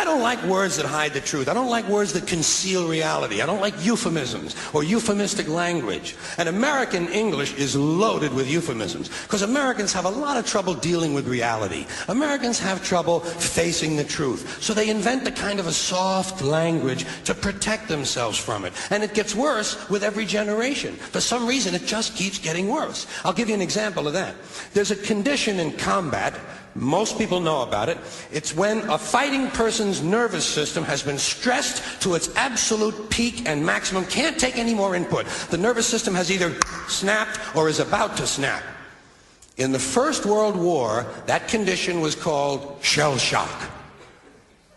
I don't like words that hide the truth. I don't like words that conceal reality. I don't like euphemisms or euphemistic language. And American English is loaded with euphemisms because Americans have a lot of trouble dealing with reality. Americans have trouble facing the truth. So they invent a kind of a soft language to protect themselves from it. And it gets worse with every generation. For some reason, it just keeps getting worse. I'll give you an example of that. There's a condition in combat. Most people know about it. It's when a fighting person's nervous system has been stressed to its absolute peak and maximum, can't take any more input. The nervous system has either snapped or is about to snap. In the First World War, that condition was called shell shock.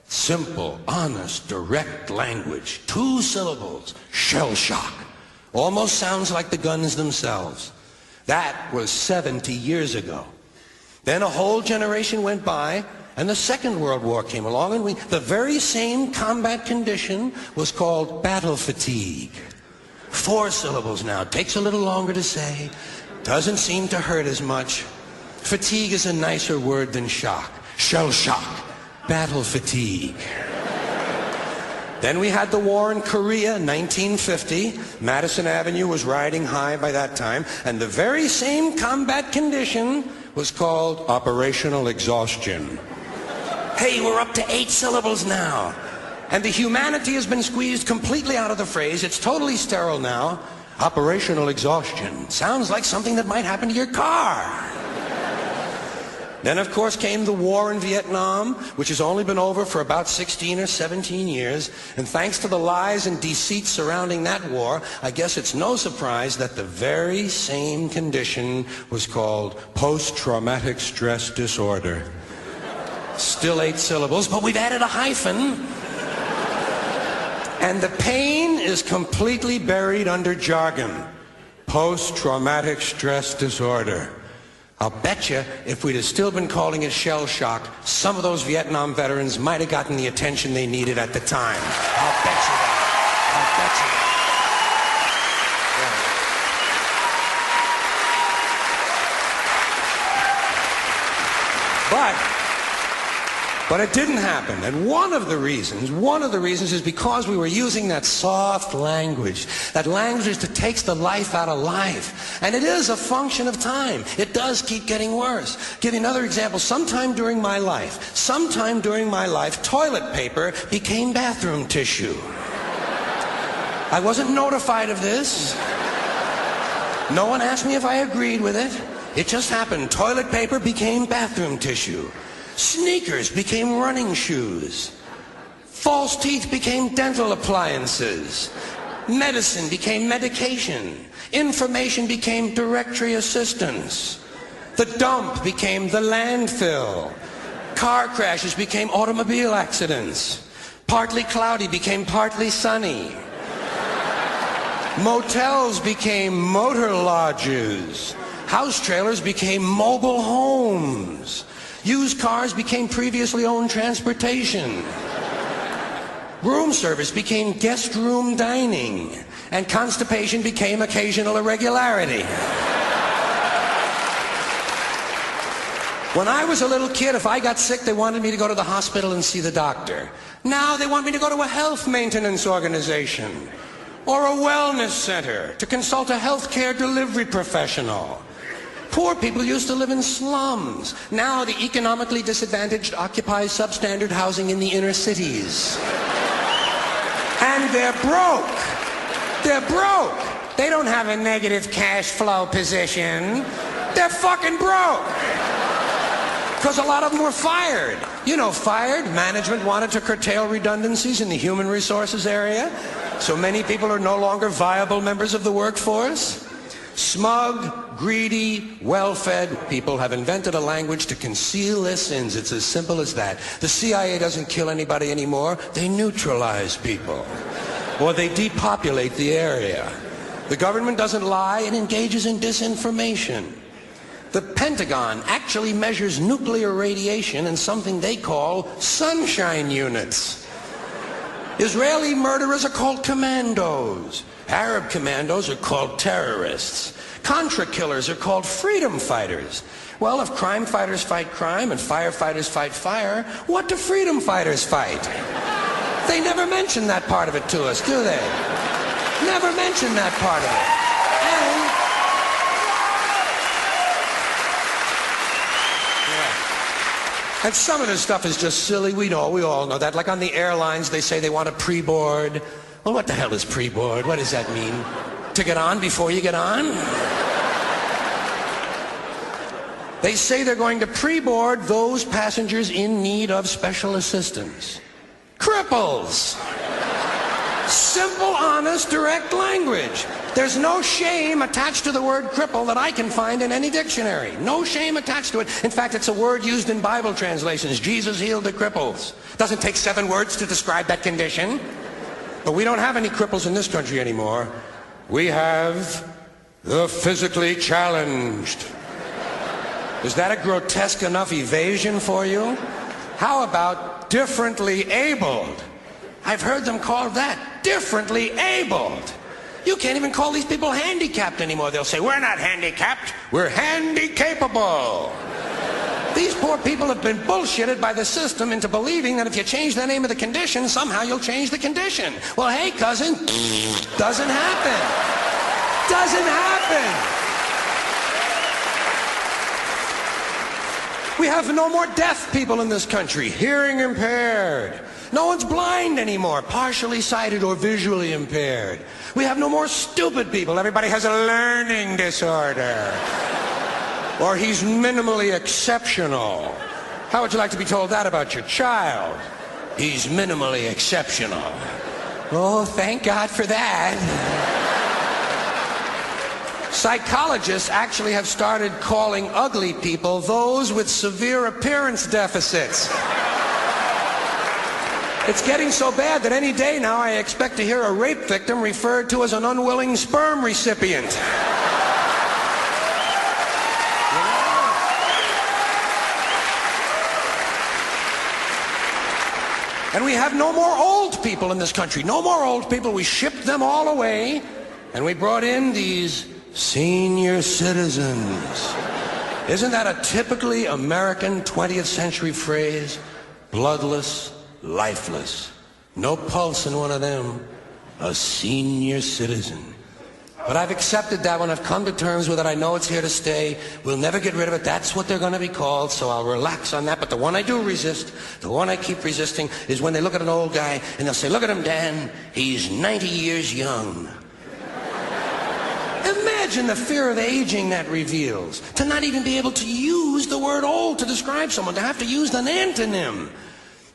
Simple, honest, direct language. 2 syllables. Shell shock. Almost sounds like the guns themselves. That was 70 years ago. Then a whole generation went by, and the Second World War came along, and the very same combat condition was called battle fatigue. 4 syllables now. Takes a little longer to say. Doesn't seem to hurt as much. Fatigue is a nicer word than shock. Shell shock. Battle fatigue. Then we had the war in Korea, 1950. Madison Avenue was riding high by that time, and the very same combat condition was called operational exhaustion. Hey, we're up to 8 syllables now. And the humanity has been squeezed completely out of the phrase. It's totally sterile now. Operational exhaustion. Sounds like something that might happen to your car. Then, of course, came the war in Vietnam, which has only been over for about 16 or 17 years. And thanks to the lies and deceit surrounding that war, I guess it's no surprise that the very same condition was called post-traumatic stress disorder. Still 8 syllables, but we've added a hyphen. And the pain is completely buried under jargon. Post-traumatic stress disorder. I'll bet you if we'd have still been calling it shell shock, some of those Vietnam veterans might have gotten the attention they needed at the time. I'll bet you that. I'll bet you that. But it didn't happen. And one of the reasons is because we were using that soft language, that language that takes the life out of life. And it is a function of time. It does keep getting worse. Give you another example. Sometime during my life, toilet paper became bathroom tissue. I wasn't notified of this. No one asked me if I agreed with it. It just happened. Toilet paper became bathroom tissue. Sneakers became running shoes. False teeth became dental appliances. Medicine became medication. Information became directory assistance. The dump became the landfill. Car crashes became automobile accidents. Partly cloudy became partly sunny. Motels became motor lodges. House trailers became mobile homes. Used cars became previously owned transportation. Room service became guest room dining. And constipation became occasional irregularity. When I was a little kid, if I got sick, they wanted me to go to the hospital and see the doctor. Now they want me to go to a health maintenance organization or a wellness center to consult a healthcare delivery professional. Poor people used to live in slums. Now the economically disadvantaged occupy substandard housing in the inner cities. And they're broke. They're broke. They don't have a negative cash flow position. They're fucking broke. Because a lot of them were fired. You know, fired. Management wanted to curtail redundancies in the human resources area. So many people are no longer viable members of the workforce. Smug, greedy, well-fed people have invented a language to conceal their sins. It's as simple as that. The CIA doesn't kill anybody anymore. They neutralize people. Or they depopulate the area. The government doesn't lie. It engages in disinformation. The Pentagon actually measures nuclear radiation in something they call sunshine units. Israeli murderers are called commandos. Arab commandos are called terrorists. Contra killers are called freedom fighters. Well, if crime fighters fight crime and firefighters fight fire, what do freedom fighters fight? They never mention that part of it to us, do they? Never mention that part of it. And some of this stuff is just silly. We all know that. Like on the airlines, they say they want a pre-board. Well, what the hell is pre-board? What does that mean? To get on before you get on? They say they're going to pre-board those passengers in need of special assistance. Cripples! Simple, honest, direct language. There's no shame attached to the word cripple that I can find in any dictionary. No shame attached to it. In fact, it's a word used in Bible translations. Jesus healed the cripples. Doesn't take 7 words to describe that condition. But we don't have any cripples in this country anymore. We have the physically challenged. Is that a grotesque enough evasion for you? How about differently abled? I've heard them called that, differently abled. You can't even call these people handicapped anymore. They'll say, we're not handicapped, we're handy-capable. These poor people have been bullshitted by the system into believing that if you change the name of the condition, somehow you'll change the condition. Well, hey, cousin, doesn't happen. Doesn't happen. We have no more deaf people in this country, hearing impaired. No one's blind anymore, partially sighted or visually impaired. We have no more stupid people. Everybody has a learning disorder. Or he's minimally exceptional. How would you like to be told that about your child? He's minimally exceptional. Oh, thank God for that. Psychologists actually have started calling ugly people those with severe appearance deficits. It's getting so bad that any day now I expect to hear a rape victim referred to as an unwilling sperm recipient. And we have no more old people in this country. No more old people. We shipped them all away, and we brought in these senior citizens. Isn't that a typically American 20th century phrase? Bloodless, lifeless, no pulse in one of them, a senior citizen. But I've accepted that one. I've come to terms with it. I know it's here to stay. We'll never get rid of it. That's what they're going to be called, so I'll relax on that. But the one I do resist, the one I keep resisting, is when they look at an old guy and they'll say, look at him, Dan, he's 90 years young. Imagine the fear of aging that reveals. To not even be able to use the word old to describe someone, to have to use an antonym.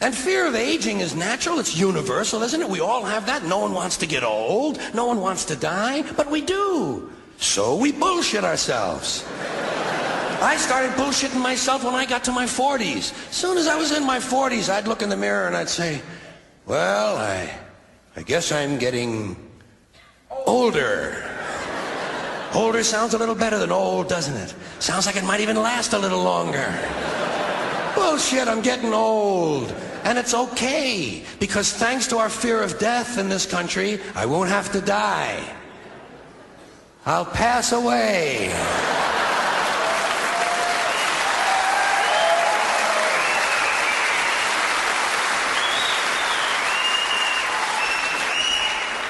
And fear of aging is natural, it's universal, isn't it? We all have that. No one wants to get old, no one wants to die, but we do. So we bullshit ourselves. I started bullshitting myself when I got to my 40s. As soon as I was in my 40s, I'd look in the mirror and I'd say, well, I guess I'm getting older. Older sounds a little better than old, doesn't it? Sounds like it might even last a little longer. Bullshit, I'm getting old. And it's okay, because thanks to our fear of death in this country, I won't have to die. I'll pass away.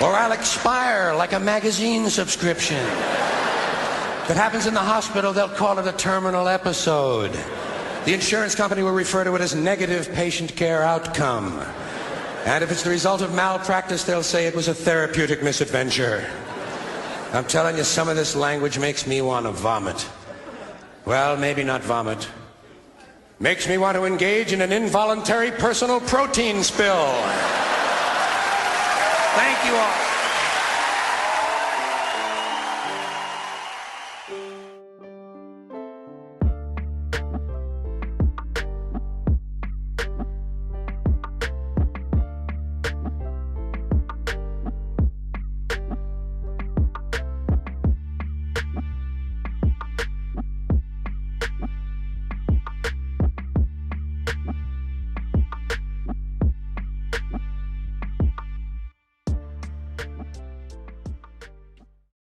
Or I'll expire like a magazine subscription. If it happens in the hospital, they'll call it a terminal episode. The insurance company will refer to it as negative patient care outcome. And if it's the result of malpractice, they'll say it was a therapeutic misadventure. I'm telling you, some of this language makes me want to vomit. Well, maybe not vomit. Makes me want to engage in an involuntary personal protein spill. Thank you all.